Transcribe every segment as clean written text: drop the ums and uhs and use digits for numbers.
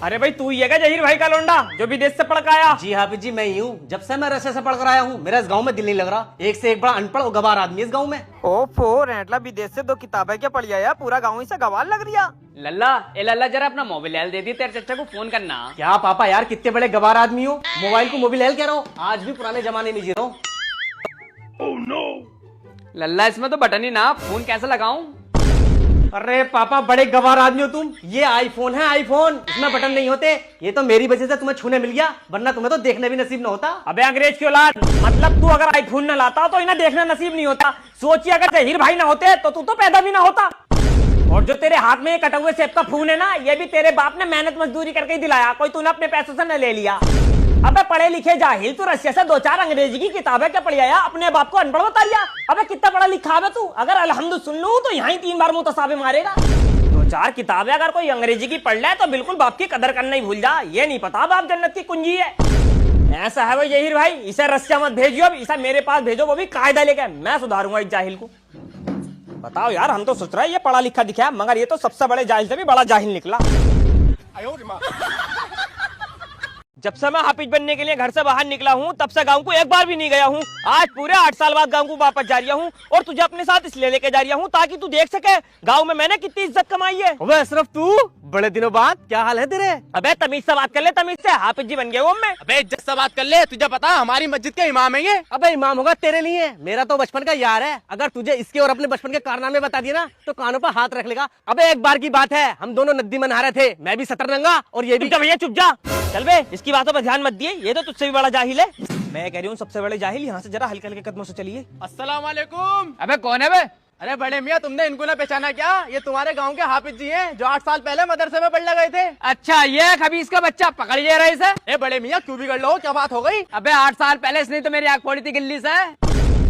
अरे भाई तू ही है क्या जहीर भाई का लौंडा जो विदेश से पढ़ कर आया? जी हाफिज जी मैं ही हूँ। जब से मैं रशिया से पढ़कर आया हूँ मेरा इस गांव में दिल नहीं लग रहा। एक से एक बड़ा अनपढ़ और गवार आदमी इस गांव में। ओफो रेंटला विदेश से 2 किताबें क्या पढ़ आया, पूरा गाँव ही से गवार लग रिया। लल्ला जरा अपना मोबाइल दे दी, तेरे चचा को फोन करना। क्या पापा यार कितने बड़े गवार आदमी हो, मोबाइल को मोबाइल कह रहा हूँ। आज भी पुराने जमाने में जी रहा हूँ। लल्ला इसमें तो बटन ही ना, फोन कैसे लगाऊं? अरे पापा बड़े गवार आदमी हो तुम। ये आईफोन है आईफोन, इसमें बटन नहीं होते। ये तो मेरी वजह से तुम्हें छूने मिल गया, वरना तुम्हें तो देखने भी नसीब न होता। अबे अंग्रेज की औलाद, मतलब तू अगर आईफोन न लाता तो इन्हें देखना नसीब नहीं होता। सोचिए अगर जहीर भाई ना होते तो तू तो पैदा भी ना होता। और जो तेरे हाथ में ये कटे हुए सेब का फोन है ना, ये भी तेरे बाप ने मेहनत मजदूरी करके ही दिलाया, कोई तूने अपने पैसों से न ले लिया। अबे पढ़े लिखे जाहिल, तू रशिया से 2-4 अंग्रेजी की किताबें क्या पढ़ आया, अपने बाप को अनपढ़ बता लिया। अबे कितना पढ़ा लिखा है तू, अगर अलहम्दु सुन लूं तो यहाँ ही 3 बार मुंह तसाबे मारेगा। 2-4 किताबें अगर कोई अंग्रेजी की पढ़ ले तो बिल्कुल बाप की कदर करना ही भूल जा। ये नहीं पता बाप जन्नत की कुंजी है। ऐसा है भाई जहीर भाई, इसे रशिया मत भेजियो, अब इसे मेरे पास भेजो, वो भी कायदा लेके। मैं सुधारूंगा इस जाहिल को। बताओ यार, हम तो सोच रहे हैं ये पढ़ा लिखा दिखा, मगर ये तो सबसे बड़े जाहिल से भी बड़ा जाहिल निकला। जब से मैं हाफिज बनने के लिए घर से बाहर निकला हूँ तब से गांव को एक बार भी नहीं गया हूँ। आज पूरे 8 साल बाद गांव को वापस जा रहा हूँ, और तुझे अपने साथ इसलिए लेके जा रहा हूँ ताकि तू देख सके गांव में मैंने कितनी इज्जत कमाई है। अबे अशरफ तू बड़े दिनों बाद, क्या हाल है तेरे? अबे तमीज से बात कर ले, तमीज से। हाफिज जी बन गए वो मैं। अबे इज्जत से बात कर ले, तुझे पता हमारी मस्जिद के इमाम है ये। अबे इमाम होगा तेरे लिए, मेरा तो बचपन का यार है। अगर तुझे इसके और अपने बचपन के कारनामे बता दिए ना तो कानों पर हाथ रख लेगा। अबे एक बार की बात है, हम दोनों नदी में नहा रहे थे, मैं भी सतरंगा और ये भी। भैया चुप जा, चल बे, इसकी बातों पर ध्यान मत दिए, ये तो तुझसे भी बड़ा जाहिल है। मैं कह रही हूँ सबसे बड़े जाहिल, यहाँ से जरा हल्के हल्के कदमों से चलिए। अस्सलाम वालेकुम। अबे कौन है बे? अरे बड़े मियाँ, तुमने इनको ना पहचाना क्या? ये तुम्हारे गांव के हाफिज जी हैं जो 8 साल पहले मदरसे में पढ़ने गए थे। अच्छा ये खबीस का बच्चा, पकड़ लिया रहा इसे। ए बड़े मियाँ क्यों बिगड़ लो, क्या बात हो गई? अबे 8 साल पहले इसने तो मेरी आंख फोड़ी थी गिल्ली से,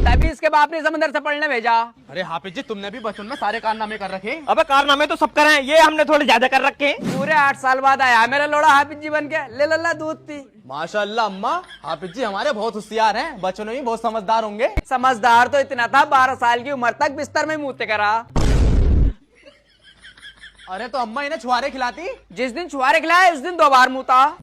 तभी इसके बाप ने समंदर से पढ़ने भेजा। अरे हाफिज जी, तुमने भी बचपन में सारे कारनामे कर रखे। अबे कारनामे तो सब करे, ये हमने थोड़े ज्यादा कर रखे हैं। पूरे 8 साल बाद आया मेरा लोड़ा हाफिज जी बन के। ले लल्ला दूध पी। माशाल्लाह अम्मा, हाफिज जी हमारे बहुत होशियार हैं, बच्चों में भी बहुत समझदार होंगे। समझदार तो इतना था, 12 साल की उम्र तक बिस्तर में मुँहते करा। अरे तो अम्मा इन्हें छुआरे खिलाती। जिस दिन छुआरे खिलाए उस दिन 2 बार मुँहता।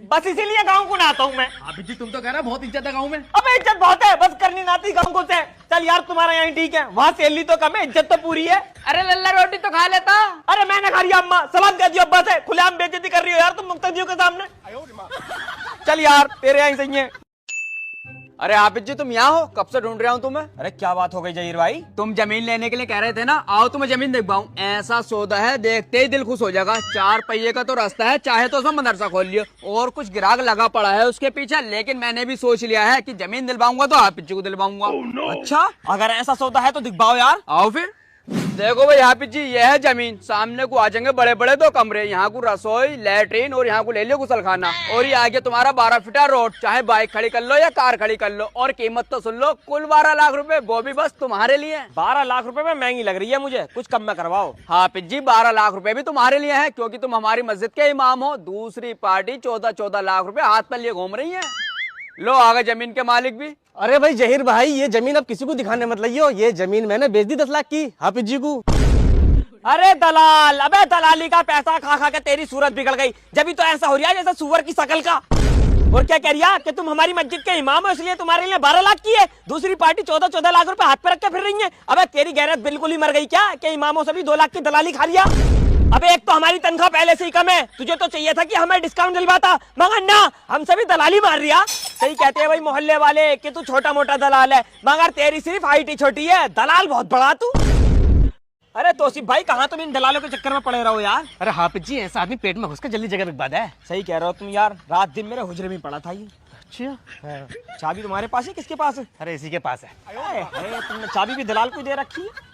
बस इसीलिए गाँव को नहाता हूँ मैं। हाफिज जी तुम तो कह रहे हो बहुत इज्जत है गाँव में। अबे इज्जत बहुत है, बस करनी नाती गाँव को से। चल यार तुम्हारा यहाँ ठीक है, वहाँ सैलरी तो कम है, इज्जत तो पूरी है। अरे लल्ला रोटी तो खा लेता। अरे मैंने खा रही अम्मा, सवाल कर दिया अब्बा से, खुलेआम बेइज्जती कर रही हो यार तुम मुक्तदियों के सामने। चल यार तेरे यहाँ सही है। अरे हाफिज जी तुम यहाँ हो, कब से ढूंढ रहा हूँ तुम्हें। अरे क्या बात हो गई जहीर भाई? तुम जमीन लेने के लिए कह रहे थे ना, आओ तुम्हें जमीन दिखवाऊं। ऐसा सौदा है देखते ही दिल खुश हो जाएगा। 4 पहिए का तो रास्ता है, चाहे तो उसमें मदरसा खोल लियो। और कुछ गिराक लगा पड़ा है उसके पीछे, लेकिन मैंने भी सोच लिया है कि जमीन दिलवाऊंगा तो हाफिज जी को दिलवाऊंगा। अच्छा अगर ऐसा सौदा है तो दिखवाओ यार। आओ फिर। देखो भाई हाफिज जी, ये है जमीन। सामने को आ जाएंगे बड़े बड़े 2 कमरे, यहाँ को रसोई लैट्रिन और यहाँ को ले लियो गुसलखाना। और ये आगे तुम्हारा 12 फीटा रोड, चाहे बाइक खड़ी कर लो या कार खड़ी कर लो। और कीमत तो सुन लो, कुल 12 लाख रुपए, वो भी बस तुम्हारे लिए। 12 लाख रुपए में महंगी लग रही है मुझे, कुछ कम में करवाओ। हाफिज जी 12 लाख रुपए भी तुम्हारे लिए है, क्योंकि तुम हमारी मस्जिद के इमाम हो। दूसरी पार्टी 14-14 लाख रुपए हाथ पर लिए घूम रही है। लो आगे जमीन के मालिक भी। अरे भाई जहीर भाई, ये जमीन अब किसी को दिखाने मत लइयो। ये जमीन मैंने बेच दी 10 लाख की हाफिज जी को। अरे दलाल, अबे दलाली का पैसा खा खा के तेरी सूरत बिगड़ गई। जब भी तो ऐसा हो रहा है जैसे सुअर की शकल का। और क्या कह रिया कि तुम हमारी मस्जिद के इमाम हो इसलिए तुम्हारे लिए 12 लाख की है, दूसरी पार्टी 14-14 लाख रुपए हाथ पे रख के फिर रही है। अबे तेरी गैरत बिल्कुल ही मर गई क्या कि इमामों से भी 2 लाख की दलाली खा लिया? अबे एक तो हमारी तनख्वाह पहले से ही कम है, तुझे तो चाहिए था कि हमें डिस्काउंट दिलवाता, मगर ना, हमसे भी दलाली मार रिया। सही कहते हैं भाई मोहल्ले वाले कि तू छोटा मोटा दलाल है, मगर तेरी सिर्फ हाइट ही छोटी है, दलाल बहुत बड़ा तू। अरे तौसीफ भाई, कहाँ तुम इन दलालों के चक्कर में पड़े रहो यार? अरे हाफिज जी ऐसा आदमी पेट में घुस के जल्दी जगह बिकवा है। सही कह रहे हो तुम यार, रात दिन मेरे हुजरे में पड़ा था ये। अच्छा चाबी तुम्हारे पास है, किसके पास है? अरे इसी के पास है। तुमने चाबी भी दलाल को दे रखी है।